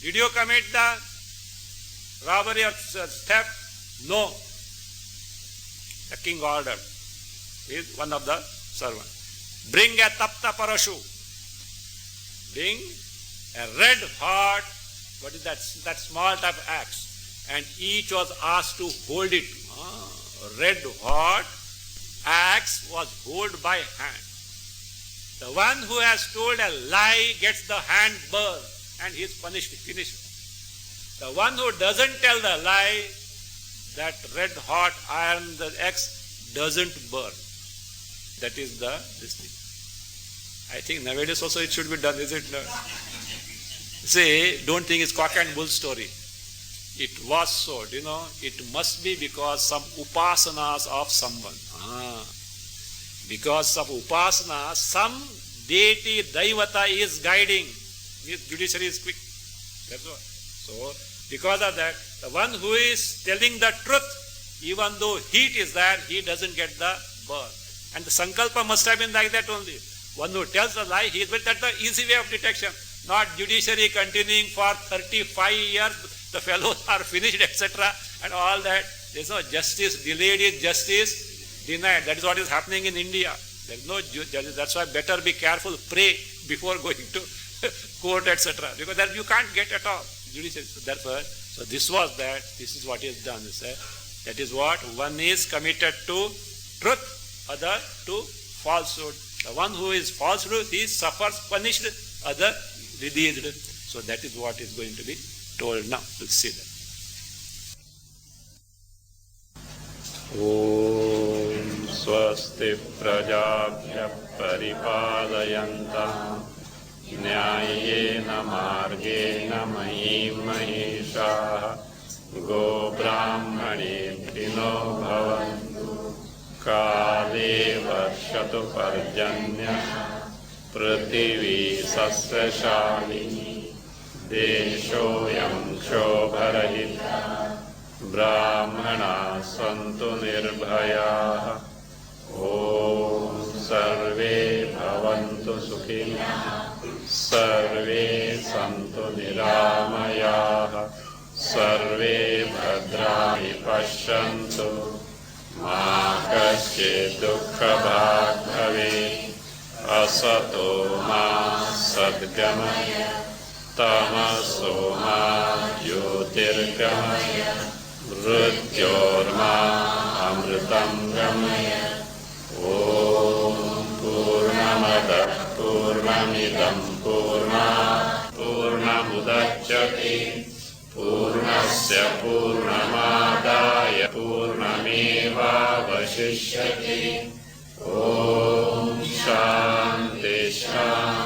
did you commit the robbery or theft? No. The king ordered. He is one of the servants. Bring a tapta parashu. Bring a red hot, what is that? That small type of axe. And each was asked to hold it. Red hot axe was held by hand. The one who has told a lie gets the hand burned and he is punished, finished. The one who doesn't tell the lie, that red hot iron, the axe doesn't burn. That is this thing. I think nowadays also it should be done, is it not? Say, don't think it's cock and bull story. It was so, it must be because some upasanas of someone. Because of upasana, some deity, Daivata is guiding. His judiciary is quick. That's what. So, because of that, the one who is telling the truth, even though heat is there, he doesn't get the burn. And the sankalpa must have been like that only. One who tells a lie, he is with that the easy way of detection. Not judiciary continuing for 35 years, the fellows are finished, etc. and all that. There is no justice, delayed is justice, denied. That is what is happening in India. There is no justice. That's why better be careful, pray before going to court, etc. Because that you can't get at all. Judiciary. Therefore, so this was that. This is what is done. That is what one is committed to truth, other to falsehood. The one who is falsehood, he suffers punished, other released. So that is what is going to be told now. We'll see that.
Om Swasti Prajabhya Paripalayanta Nyayena Margena Mahim Mahesha Go Brahmanebhino Bhavantu Kale Varshatu Parjanya Prativi Sasrashalini Deshoyam Shobharahita Brahmana Santu Nirbhaya Om Sarve Bhavantu Sukhina Sarve Santu Niramaya Sarve Bhadrani Pashyantu Ma Kaschid Dukkha Bhag Bhave Asato Ma Sadgamaya Tamaso Ma Jyotirgamaya Mrityorma Amritam Gamaya Om Purnamada Purnamidam Purna Purnamudachyate Purnasya Purnamadaya Purnameva Vashishyate Om Shanti Shanti